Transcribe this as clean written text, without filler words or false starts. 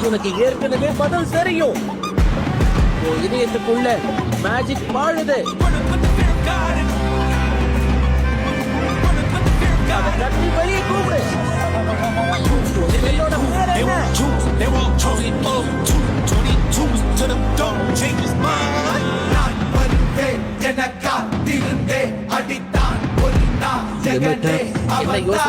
உனக்கு ஏற்கனவே பதில் தெரியும். உன் இதயத்துக்குள்ள மேஜிக் வாழுது. அதை கட்டி வெளியே கூப்பிடு. என்னோட பேர் என்ன? என்ன